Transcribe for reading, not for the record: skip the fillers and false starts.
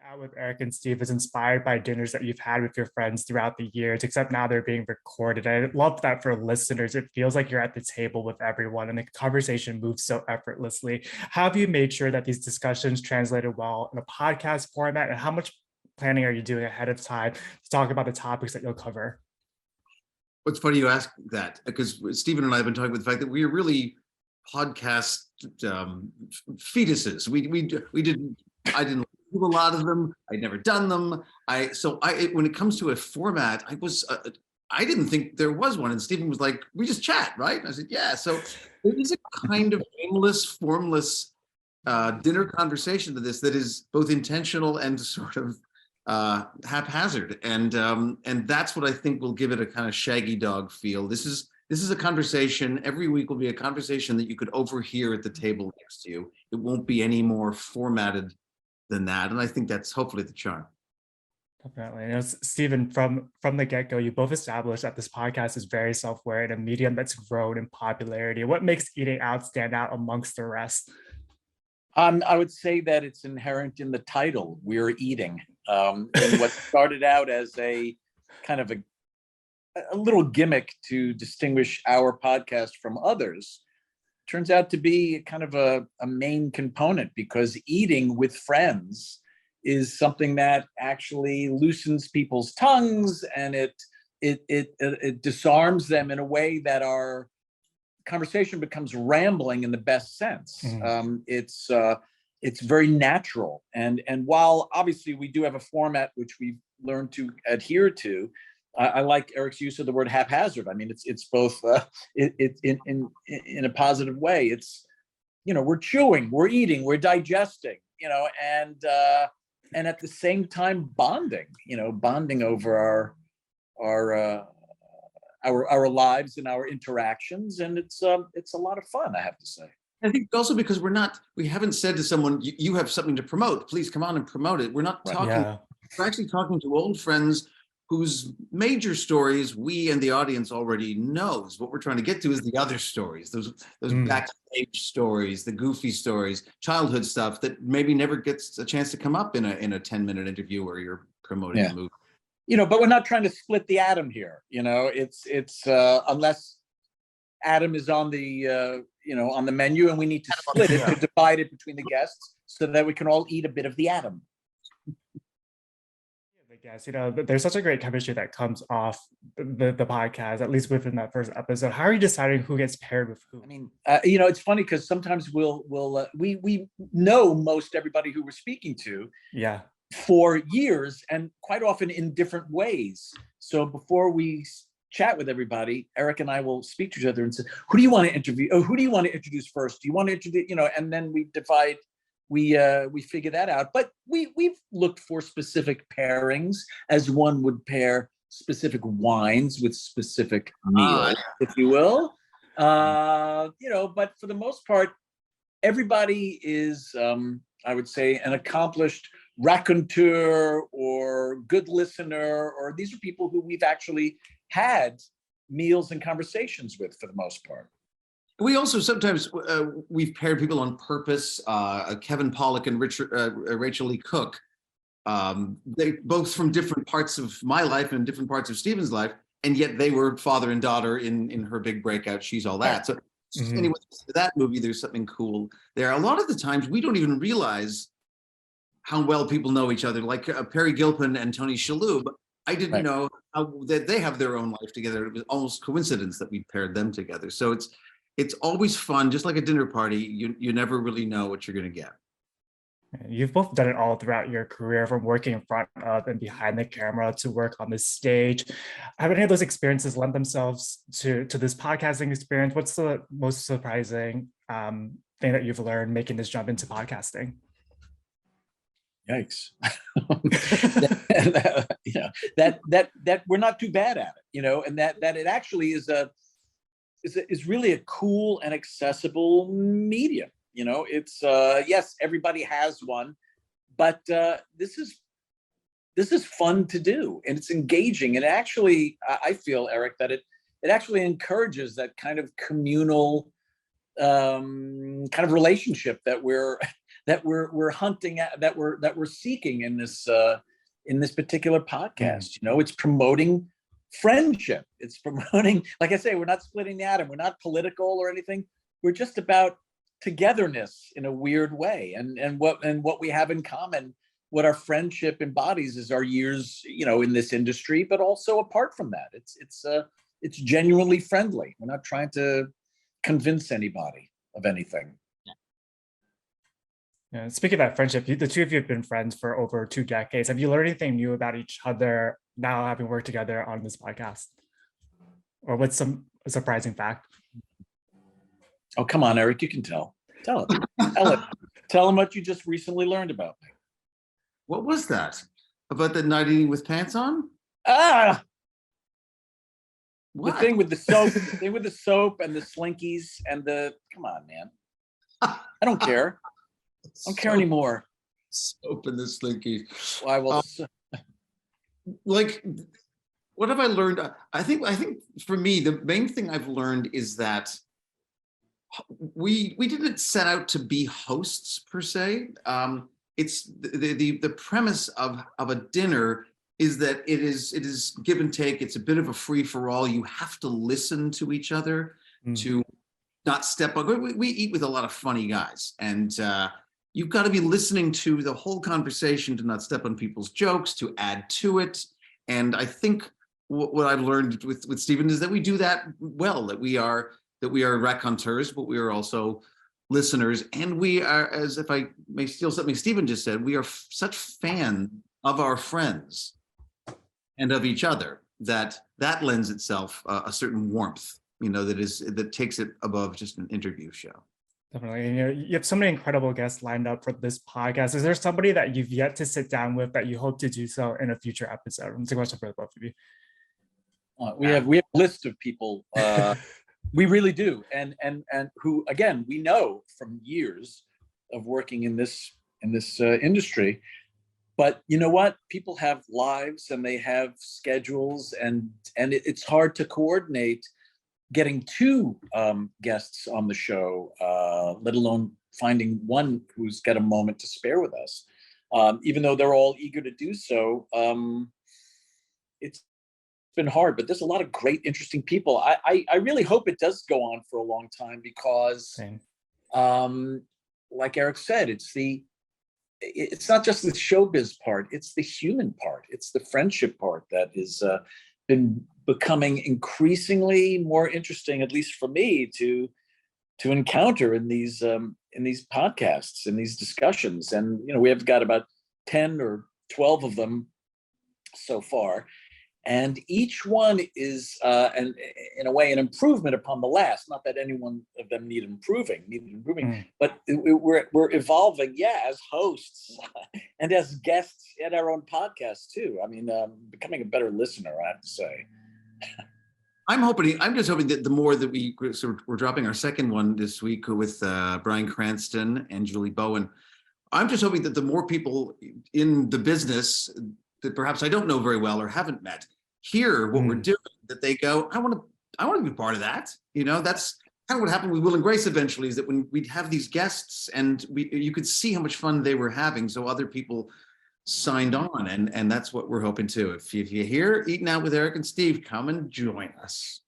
out with Eric and Steve is inspired by dinners that you've had with your friends throughout the years, except now they're being recorded. I love that for listeners. It feels like you're at the table with everyone and the conversation moves so effortlessly. How have you made sure that these discussions translated well in a podcast format, and how much planning are you doing ahead of time to talk about the topics that you'll cover? What's funny you ask that, because Stephen and I have been talking about the fact that we are really podcast fetuses. I didn't do a lot of them. I'd never done them. When it comes to a format, I didn't think there was one. And Stephen was like, we just chat, right? And I said, yeah. So it is a kind of aimless, formless dinner conversation to this that is both intentional and sort of haphazard. And that's what I think will give it a kind of Shaggy Dog feel. This is a conversation. Every week will be a conversation that you could overhear at the table next to you. It won't be any more formatted than that. And I think that's hopefully the charm. Definitely. Stephen, from the get-go, you both established that this podcast is very self-aware and a medium that's grown in popularity. What makes Eating Out stand out amongst the rest? I would say that it's inherent in the title, We're Eating. And what started out as a kind of a little gimmick to distinguish our podcast from others turns out to be kind of a main component, because eating with friends is something that actually loosens people's tongues, and it disarms them in a way that our conversation becomes rambling in the best sense. It's very natural, and while obviously we do have a format which we've learned to adhere to, I like Eric's use of the word haphazard. I mean, it's both in a positive way. It's, we're chewing, we're eating, we're digesting, and at the same time bonding over our lives and our interactions, and it's a lot of fun, I have to say. I think also because we haven't said to someone, you have something to promote, please come on and promote it. We're not talking. Yeah. We're actually talking to old friends whose major stories we and the audience already knows. What we're trying to get to is the other stories, those backstage stories, the goofy stories, childhood stuff that maybe never gets a chance to come up in a 10-minute interview where you're promoting a movie. But we're not trying to split the atom here. It's unless Adam is on the on the menu, and we need to split it to divide it between the guests so that we can all eat a bit of the atom. Yes, there's such a great chemistry that comes off the podcast, at least within that first episode. How are you deciding who gets paired with who? I mean, it's funny because sometimes we know most everybody who we're speaking to. Yeah. For years, and quite often in different ways. So before we chat with everybody, Eric and I will speak to each other and say, who do you want to interview? Oh, who do you want to introduce first? Do you want to introduce, and then we divide, we figure that out. But we've looked for specific pairings, as one would pair specific wines with specific meals, if you will. But for the most part, everybody is, I would say, an accomplished raconteur or good listener, or these are people who we've actually had meals and conversations with for the most part. We also sometimes we've paired people on purpose. Kevin Pollak and Rachel Lee Cook. They both from different parts of my life and different parts of Stephen's life, and yet they were father and daughter in her big breakout, She's All That. So anyway, to that movie, there's something cool there. A lot of the times we don't even realize how well people know each other, like Perry Gilpin and Tony Shalhoub. I didn't know that they have their own life together. It was almost coincidence that we paired them together. So it's always fun, just like a dinner party. You never really know what you're going to get. You've both done it all throughout your career, from working in front of and behind the camera to work on the stage. Have any of those experiences lent themselves to this podcasting experience? What's the most surprising thing that you've learned making this jump into podcasting? Yikes. that we're not too bad at it, and that it actually is really a cool and accessible medium. It's yes, everybody has one, but this is fun to do, and it's engaging, and actually I feel, Eric, that it actually encourages that kind of communal kind of relationship that we're that we're hunting at, that we're seeking in this particular podcast. You know, it's promoting friendship. It's promoting, like I say, we're not splitting the atom. We're not political or anything. We're just about togetherness in a weird way, and what we have in common, what our friendship embodies is our years, you know, in this industry, but also apart from that. It's genuinely friendly. We're not trying to convince anybody of anything. Yeah, speaking of that friendship, the two of you have been friends for over 2 decades. Have you learned anything new about each other now having worked together on this podcast? Or what's a surprising fact? Oh, come on, Eric, you can tell. Tell it. Tell it. Tell them what you just recently learned about me. What was that? About the night eating with pants on? Ah! What? The thing with the soap and the slinkies and the, come on, man. I don't care. I don't care anymore. Soap and the slinkies. Well, I will. Like, what have I learned? I think for me, the main thing I've learned is that we didn't set out to be hosts per se. It's the premise of a dinner is that it is give and take. It's a bit of a free for all. You have to listen to each other to not step on. We eat with a lot of funny guys, and you've got to be listening to the whole conversation to not step on people's jokes, to add to it. And I think what I've learned with Stephen is that we do that well. That we are raconteurs, but we are also listeners, and we are, as if I may steal something Stephen just said, we are such fans of our friends and of each other that lends itself a certain warmth, you know, that takes it above just an interview show. Definitely. And, you know, you have so many incredible guests lined up for this podcast. Is there somebody that you've yet to sit down with that you hope to do so in a future episode? It's a question for the both of you. We have a list of people. We really do, and who, again, we know from years of working in this industry. But you know what? People have lives and they have schedules, and it's hard to coordinate getting two guests on the show, let alone finding one who's got a moment to spare with us. Even though they're all eager to do so, it's been hard, but there's a lot of great, interesting people. I really hope it does go on for a long time because, like Eric said, it's not just the showbiz part, it's the human part, it's the friendship part that is been becoming increasingly more interesting, at least for me, to encounter in these podcasts, in these discussions. And you know, we have got about 10 or 12 of them so far. And each one is, and in a way, an improvement upon the last. Not that any one of them needed improving, but we're evolving, as hosts and as guests at our own podcast too. I mean, becoming a better listener, I have to say. I'm just hoping that the more that we're dropping our second one this week with Bryan Cranston and Julie Bowen. I'm just hoping that the more people in the business that perhaps I don't know very well or haven't met hear what we're doing, that they go, I want to be part of that. You know, that's kind of what happened with Will and Grace eventually, is that when we'd have these guests and you could see how much fun they were having. So other people signed on, and that's what we're hoping to. If you're here eating out with Eric and Steve, come and join us.